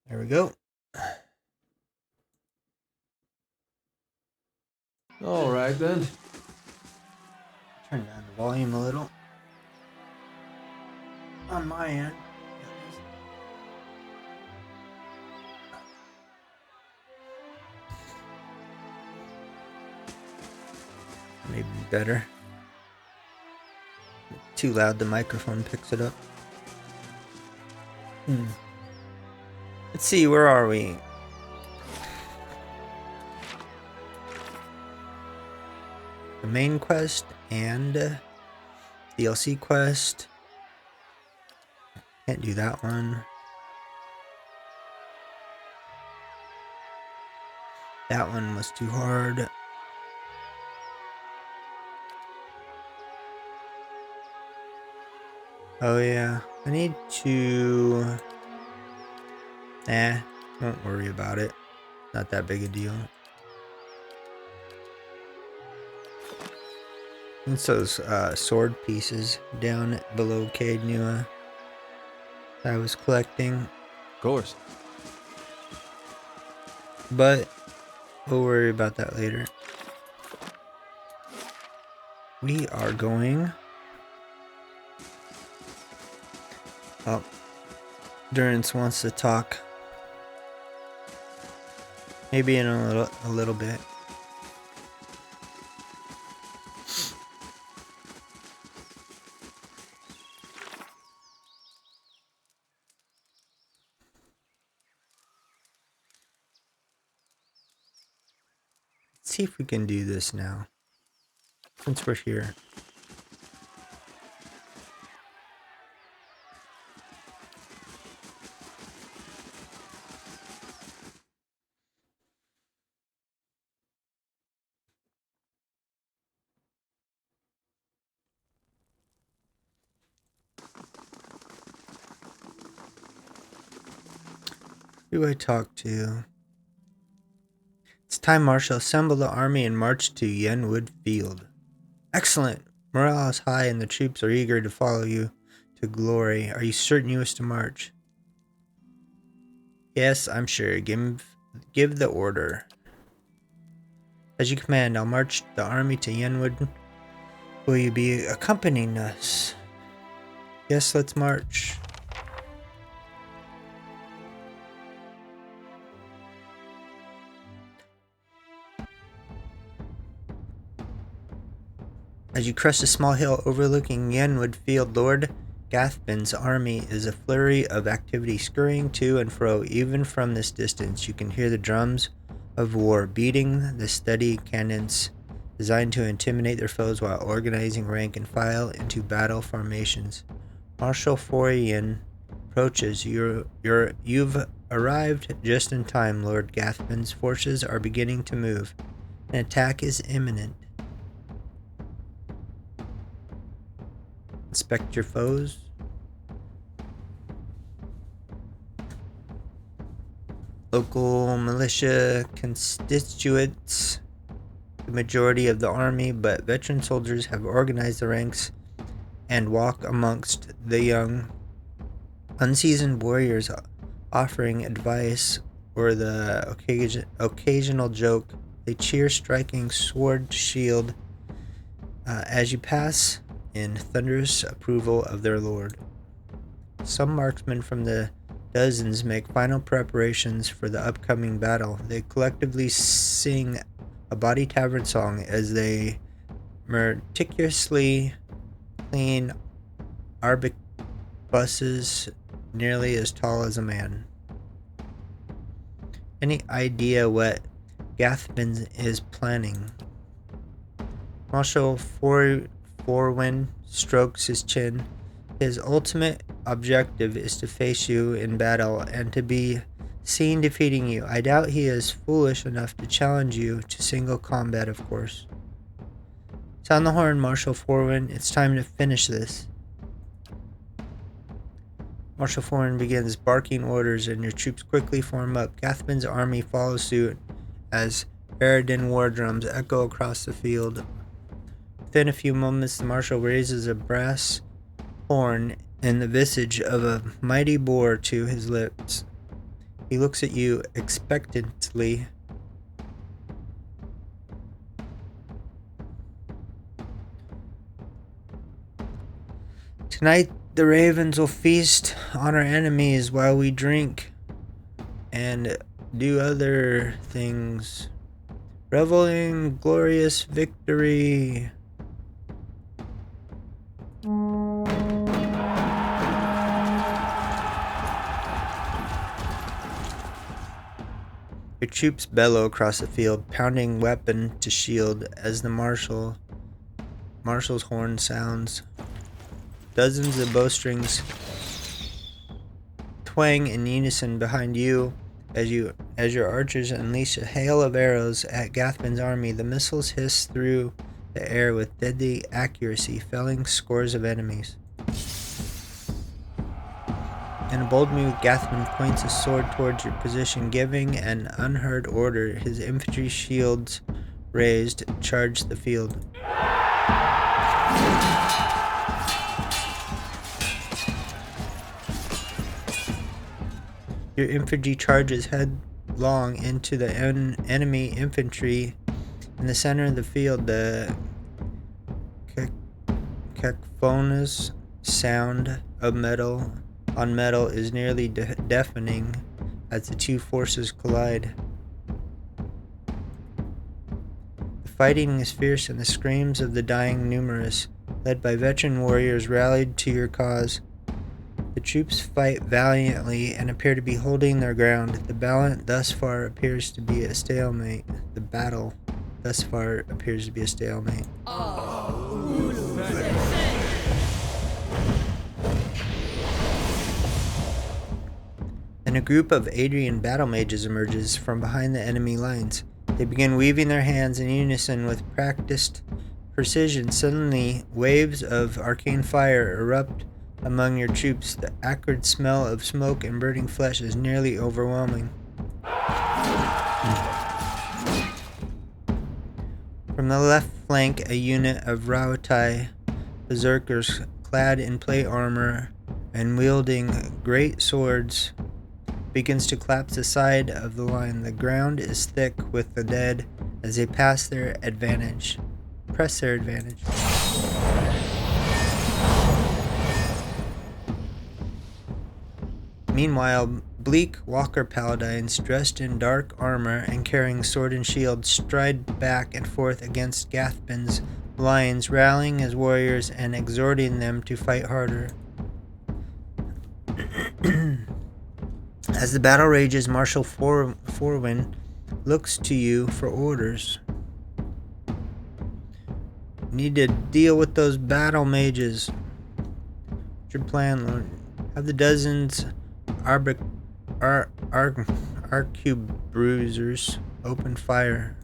There we go. All right then. Turn down the volume a little. On my end. Maybe better. Too loud, the microphone picks it up. Let's see, where are we? The main quest and DLC quest. Can't do that one. That one was too hard. Oh yeah, I need to... Won't worry about it. Not that big a deal. It's those sword pieces down below Cade Nua that I was collecting. Of course. But we'll worry about that later. We are going... Oh, Durance wants to talk. Maybe in a little bit. Let's see if we can do this now. Since we're here. Who do I talk to? It's time, Marshal. Assemble the army and march to Yenwood Field. Excellent. Morale is high and the troops are eager to follow you to glory. Are you certain you wish to march? Yes, I'm sure. Give the order. As you command, I'll march the army to Yenwood. Will you be accompanying us? Yes, let's march. As you crest a small hill overlooking Yenwood Field, Lord Gathbin's army is a flurry of activity scurrying to and fro. Even from this distance, you can hear the drums of war beating the steady cadence designed to intimidate their foes while organizing rank and file into battle formations. Marshal Forian approaches. You've arrived just in time, Lord Gathbin's forces are beginning to move. An attack is imminent. Inspect your foes. Local militia constitutes the majority of the army, but veteran soldiers have organized the ranks and walk amongst the young. Unseasoned warriors offering advice or the occasional joke. They cheer, striking sword shield as you pass in thunderous approval of their lord. Some marksmen from the dozens make final preparations for the upcoming battle. They collectively sing a body tavern song as they meticulously clean arquebuses nearly as tall as a man. Any idea what Gathbin is planning? Marshal Forwin strokes his chin. His ultimate objective is to face you in battle and to be seen defeating you. I doubt he is foolish enough to challenge you to single combat, of course. Sound the horn, Marshal Forwin. It's time to finish this. Marshal Forwin begins barking orders and your troops quickly form up. Gathbin's army follows suit as Eredin war drums echo across the field. Within a few moments, the marshal raises a brass horn and the visage of a mighty boar to his lips. He looks at you expectantly. Tonight, the ravens will feast on our enemies while we drink and do other things. Revel in glorious victory. Your troops bellow across the field, pounding weapon to shield as the marshal's horn sounds. Dozens of bowstrings twang in unison behind you as your archers unleash a hail of arrows at Gathman's army. The missiles hiss through the air with deadly accuracy, felling scores of enemies. In a bold move, Gathman points his sword towards your position, giving an unheard order. His infantry shields raised, charge the field. Your infantry charges headlong into the enemy infantry in the center of the field. The cacophonous sound of metal on metal is nearly deafening as the two forces collide. The fighting is fierce and the screams of the dying numerous. Led by veteran warriors rallied to your cause, the troops fight valiantly and appear to be holding their ground. The battle thus far appears to be a stalemate. Then a group of Adrian battle mages emerges from behind the enemy lines. They begin weaving their hands in unison with practiced precision. Suddenly, waves of arcane fire erupt among your troops. The acrid smell of smoke and burning flesh is nearly overwhelming. From the left flank, a unit of Rautai berserkers clad in plate armor and wielding great swords begins to collapse the side of the line. The ground is thick with the dead as they press their advantage. Meanwhile, bleak walker paladins dressed in dark armor and carrying sword and shield stride back and forth against Gathman's lines, rallying his warriors and exhorting them to fight harder. As the battle rages, Marshal Forwin looks to you for orders. Need to deal with those battle mages. What's your plan, Lord? Have the dozens arquebusers open fire.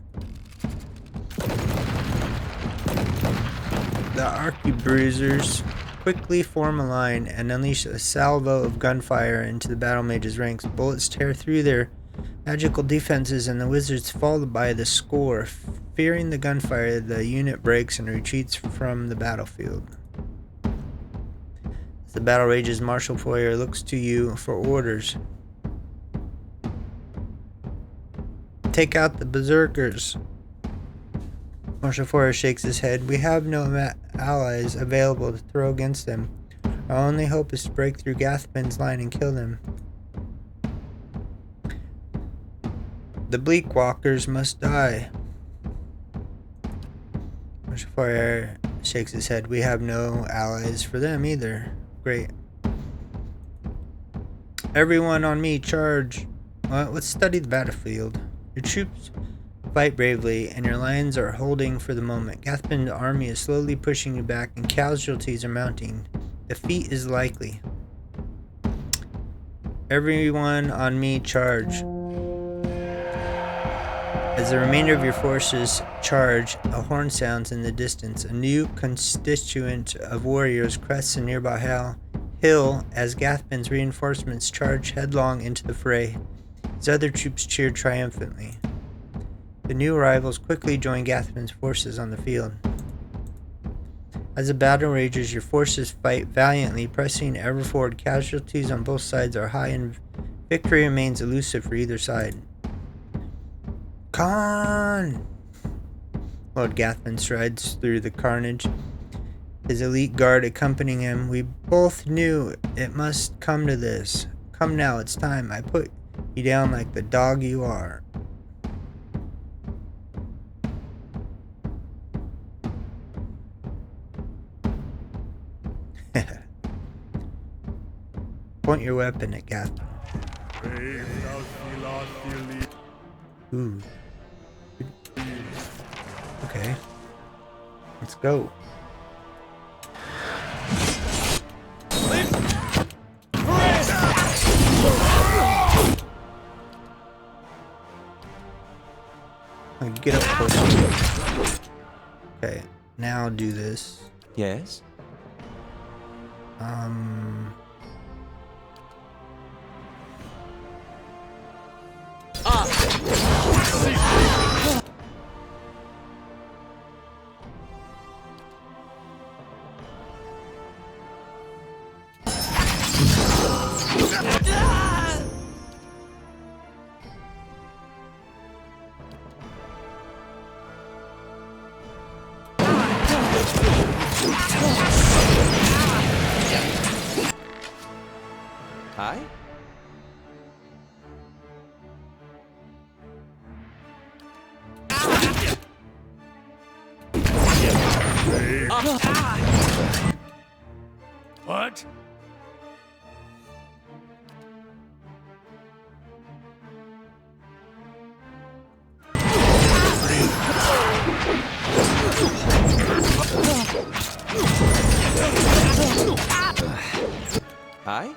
The arquebusers quickly form a line and unleash a salvo of gunfire into the battle mages' ranks. Bullets tear through their magical defenses and the wizards fall by the score. Fearing the gunfire, the unit breaks and retreats from the battlefield. As the battle rages, Marshal Foyer looks to you for orders. Take out the berserkers. Marshal Foyer shakes his head. We have no allies available to throw against them. Our only hope is to break through Gathman's line and kill them. The bleak walkers must die. Marshal Foyer shakes his head. We have no allies for them either. Great. Everyone on me, charge. Well, let's study the battlefield. Your troops fight bravely, and your lines are holding for the moment. Gathman's army is slowly pushing you back, and casualties are mounting. Defeat is likely. Everyone on me, charge. As the remainder of your forces charge, a horn sounds in the distance. A new constituent of warriors crests a nearby hill as Gathman's reinforcements charge headlong into the fray. His other troops cheer triumphantly. The new arrivals quickly join Gathman's forces on the field. As the battle rages, your forces fight valiantly, pressing ever forward. Casualties on both sides are high, and Victory remains elusive for either side. Khan! Lord Gathman strides through the carnage, his elite guard accompanying him. We both knew it must come to this. Come now, it's time. I put you down like the dog you are. Point your weapon at Gathman. Ooh. Okay. Let's go. Get up close. Okay, now do this. Yes? Hi? What? Hi?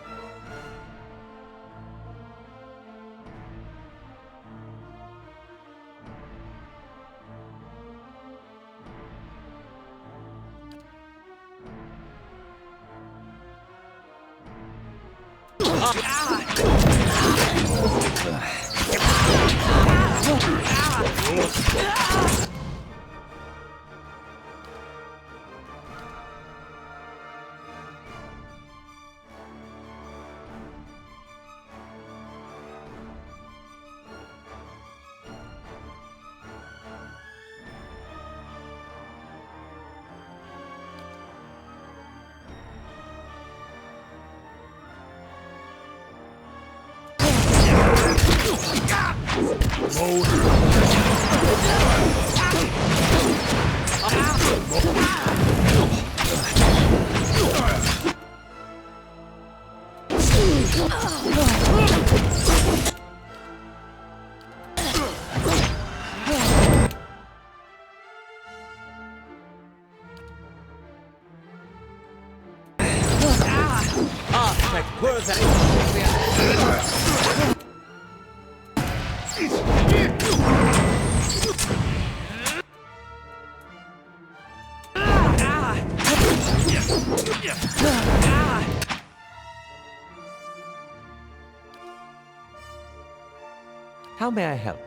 How may I help?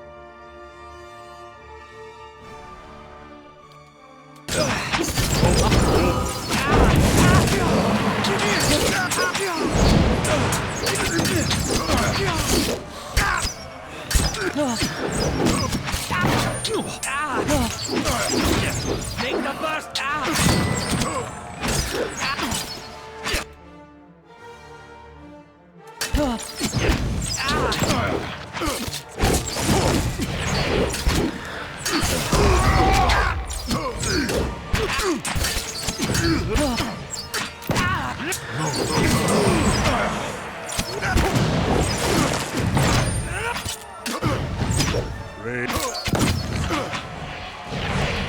Make the burst!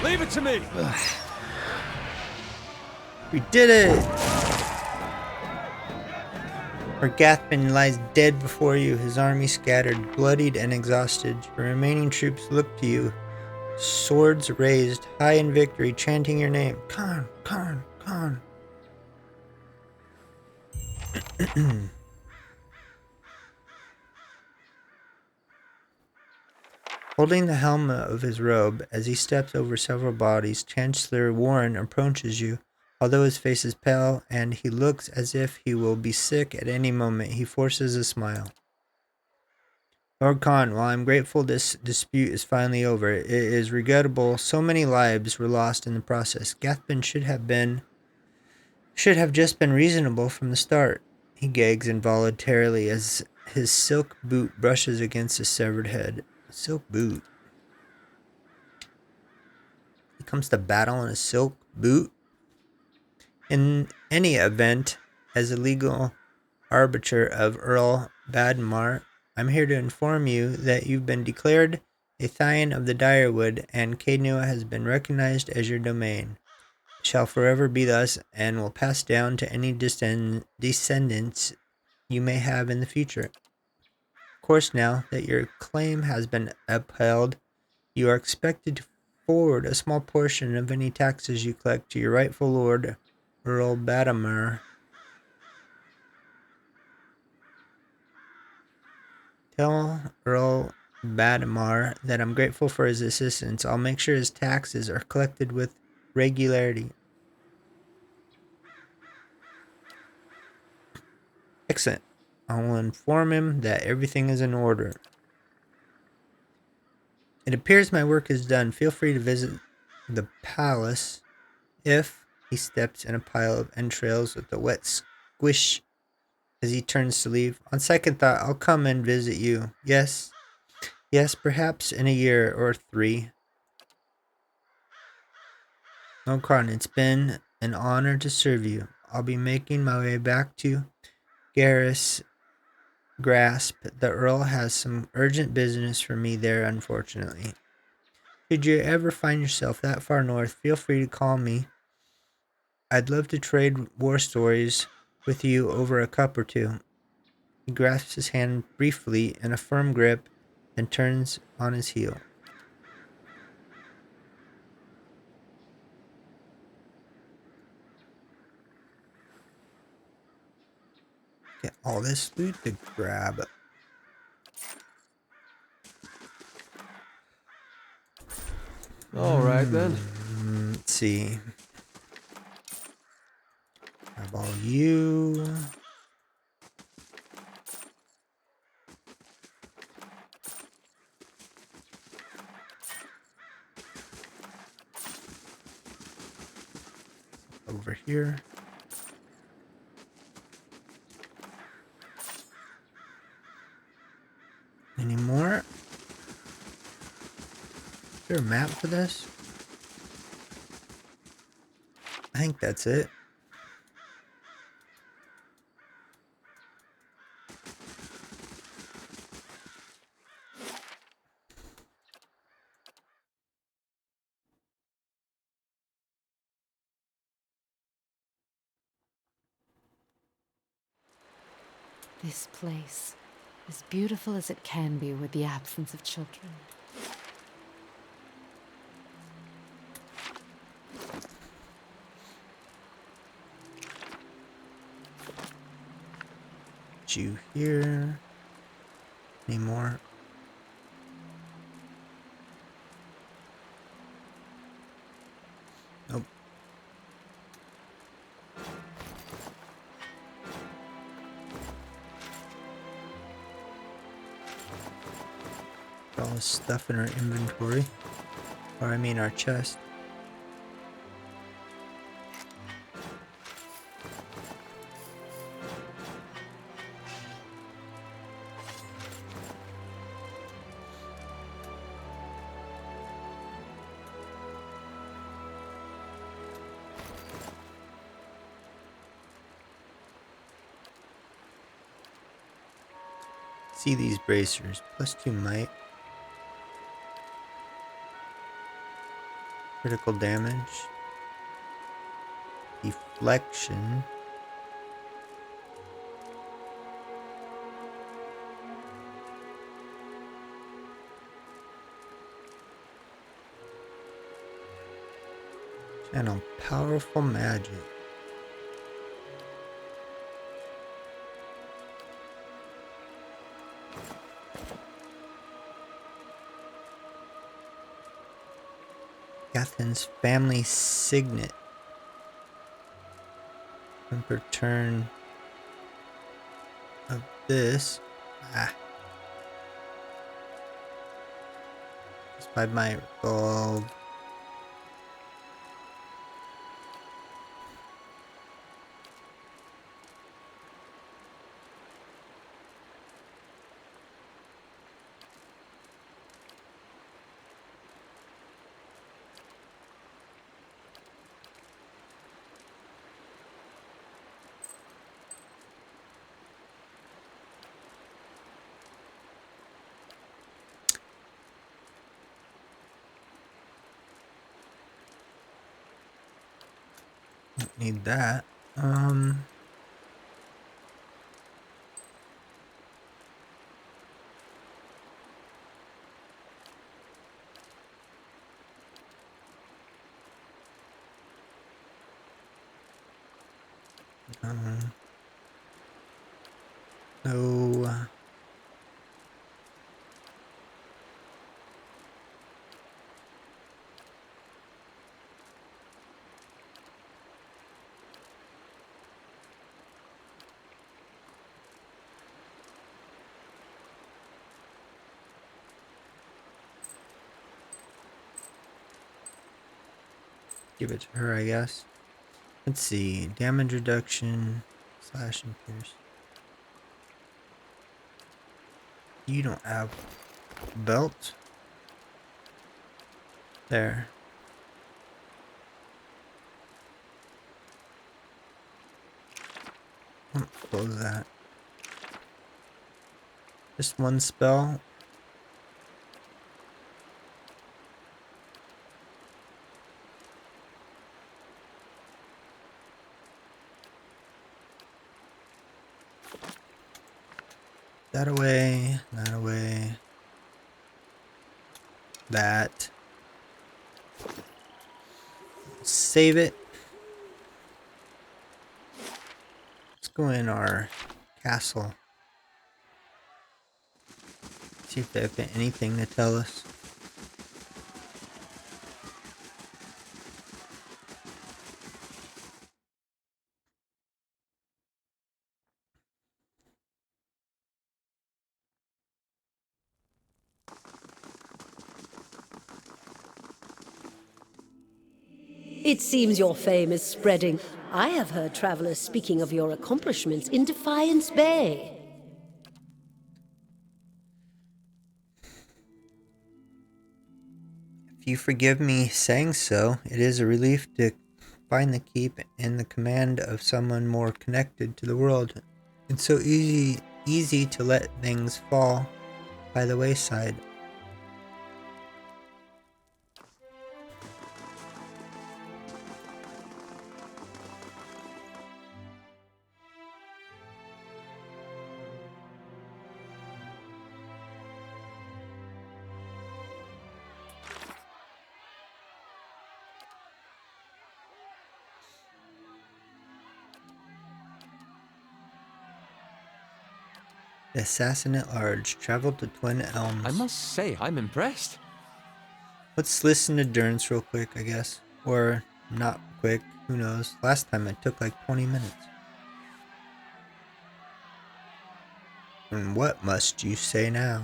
Leave it to me! We did it! Gathman lies dead before you, his army scattered, bloodied and exhausted. Your remaining troops look to you, swords raised, high in victory, chanting your name. Khan, Khan, Khan. Holding the helmet of his robe, as he steps over several bodies, Chancellor Warren approaches you. Although his face is pale and he looks as if he will be sick at any moment, he forces a smile. Lord Khan, while I'm grateful this dispute is finally over, it is regrettable so many lives were lost in the process. Gathbin should have just been reasonable from the start. He gags involuntarily as his silk boot brushes against his severed head. Silk boot. He comes to battle in a silk boot. In any event, as a legal arbiter of Earl Badmar, I'm here to inform you that you've been declared a Thyan of the Direwood, and Kainua has been recognized as your domain. It shall forever be thus, and will pass down to any descendants you may have in the future. Of course, now that your claim has been upheld, you are expected to forward a small portion of any taxes you collect to your rightful lord, Earl Badamar. Tell Earl Badamar that I'm grateful for his assistance. I'll make sure his taxes are collected with regularity. Excellent. I will inform him that everything is in order. It appears my work is done. Feel free to visit the palace if he steps in a pile of entrails with a wet squish as he turns to leave. On second thought, I'll come and visit you. Yes, perhaps in a year or 3. No, Carn, it's been an honor to serve you. I'll be making my way back to Garrus Grasp. The Earl has some urgent business for me there, unfortunately. Should you ever find yourself that far north, feel free to call me. I'd love to trade war stories with you over a cup or two. He grasps his hand briefly in a firm grip, then turns on his heel. Get all this loot to grab. All right then. Let's see. Grab all you. Over here. Any more? Is there a map for this? I think that's it. This place, as beautiful as it can be with the absence of children. You here? Any more? Nope. All this stuff in our inventory. Or I mean our chest. See these bracers. +2 might. Critical damage. Deflection. Channel powerful magic. Gathan's family signet. Per turn of this. Despite my resolve. Don't need that. No. Give it to her, I guess. Let's see. Damage reduction. Slash and pierce. You don't have a belt. There. Close that. Just one spell. That away. That away. That. Save it. Let's go in our castle. See if they have anything to tell us. It seems your fame is spreading. I have heard travelers speaking of your accomplishments in Defiance Bay. If you forgive me saying so, it is a relief to find the keep in the command of someone more connected to the world. It's so easy to let things fall by the wayside. The assassin at large traveled to Twin Elms. I must say, I'm impressed. Let's listen to Durance real quick, I guess. Or not quick, who knows. Last time it took like 20 minutes. And what must you say now?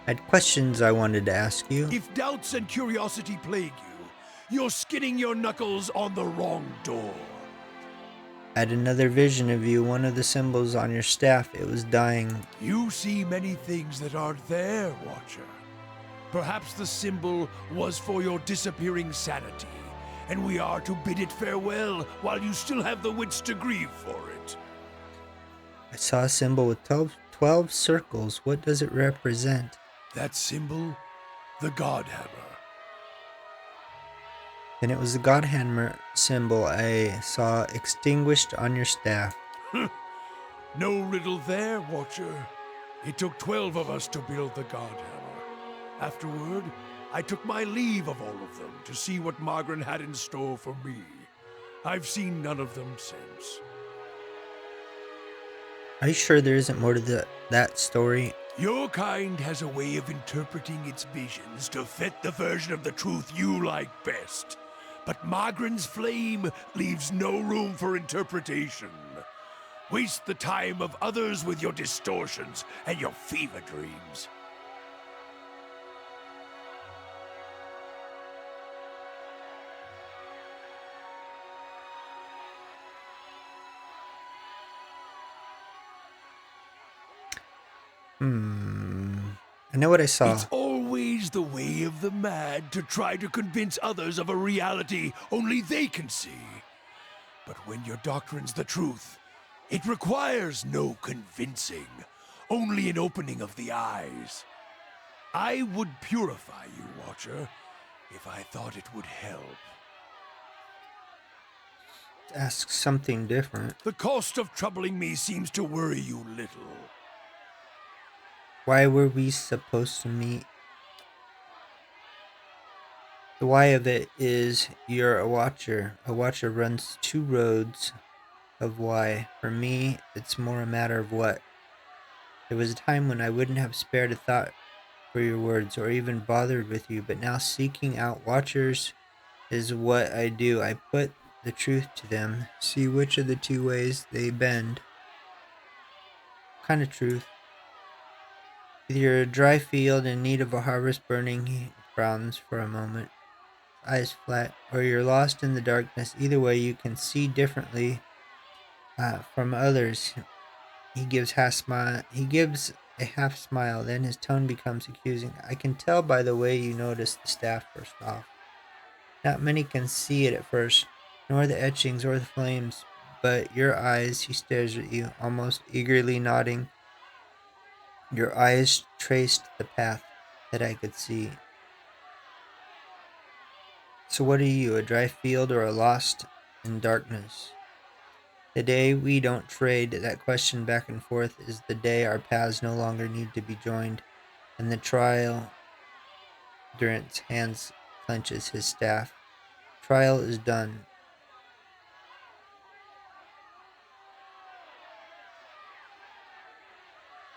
I had questions I wanted to ask you. If doubts and curiosity plague you, you're skinning your knuckles on the wrong door. I had another vision of you, one of the symbols on your staff. It was dying. You see many things that aren't there, Watcher. Perhaps the symbol was for your disappearing sanity, and we are to bid it farewell while you still have the wits to grieve for it. I saw a symbol with 12 circles. What does it represent? That symbol? The Godhammer. Then it was the Godhammer symbol I saw extinguished on your staff. No riddle there, Watcher. It took 12 of us to build the Godhammer. Afterward, I took my leave of all of them to see what Margaret had in store for me. I've seen none of them since. Are you sure there isn't more to that story? Your kind has a way of interpreting its visions to fit the version of the truth you like best. But Margaret's flame leaves no room for interpretation. Waste the time of others with your distortions and your fever dreams. I know what I saw. It's always the way of the mad to try to convince others of a reality only they can see. But when your doctrine's the truth, it requires no convincing, only an opening of the eyes. I would purify you, Watcher, if I thought it would help. Ask something different. The cost of troubling me seems to worry you little. Why were we supposed to meet? The why of it is you're a watcher. A watcher runs two roads of why. For me, it's more a matter of what. There was a time when I wouldn't have spared a thought for your words or even bothered with you, but now seeking out watchers is what I do. I put the truth to them, see which of the two ways they bend. What kind of truth? Either you're a dry field in need of a harvest burning, he frowns for a moment, eyes flat, or you're lost in the darkness. Either way, you can see differently from others. He gives a half smile, then his tone becomes accusing. I can tell by the way you notice the staff first off. Not many can see it at first, nor the etchings or the flames, but your eyes, he stares at you, almost eagerly nodding. Your eyes traced the path that I could see. So what are you, a dry field or a lost in darkness? The day we don't trade that question back and forth is the day our paths no longer need to be joined, and the trial, Durant's hands clenches his staff. Trial is done.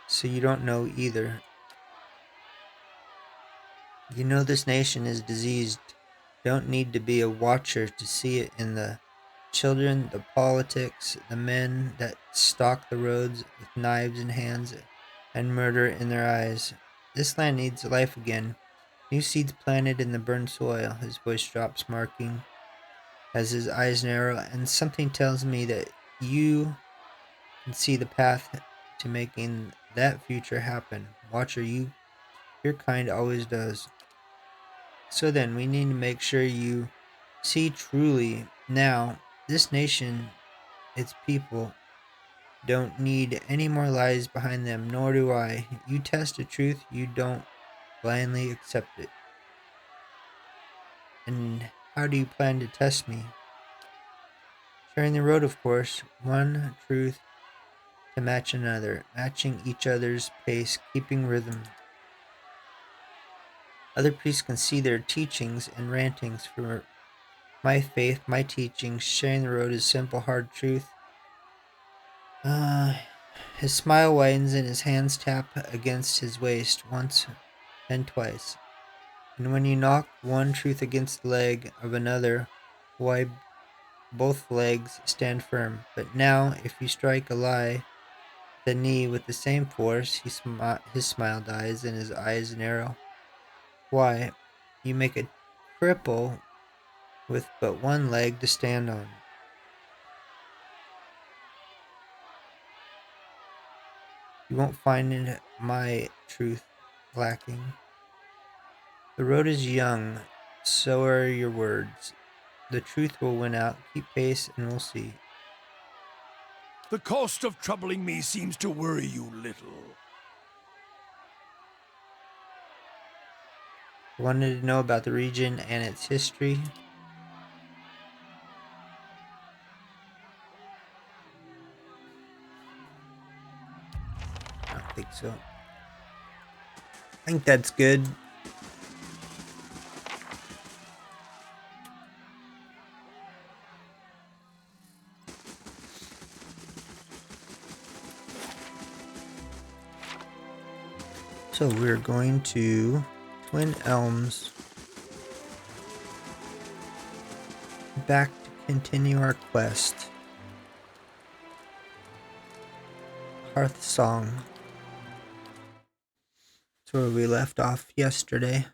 So you don't know either. You know this nation is diseased. Don't need to be a watcher to see it in the children, the politics, the men that stalk the roads with knives in hands and murder in their eyes. This land needs life again. New seeds planted in the burned soil. His voice drops, marking as his eyes narrow, and something tells me that you can see the path to making that future happen. Watcher, your kind always does. So then, we need to make sure you see truly now. This nation, its people, don't need any more lies behind them, nor do I. You test the truth, you don't blindly accept it. And how do you plan to test me? Sharing the road, of course, one truth to match another, matching each other's pace, keeping rhythm. Other priests can see their teachings and rantings. For my faith, my teachings, sharing the road is simple, hard truth. His smile widens and his hands tap against his waist once, then twice. And when you knock one truth against the leg of another, why, both legs stand firm. But now, if you strike a lie, the knee with the same force, his smile dies and his eyes narrow. Why, you make a cripple with but one leg to stand on. You won't find my truth lacking. The road is young, so are your words. The truth will win out. Keep pace and we'll see. The cost of troubling me seems to worry you little. Wanted to know about the region and its history. I don't think so. I think that's good. So we're going to Twin Elms. Back to continue our quest. Hearth Song. That's where we left off yesterday.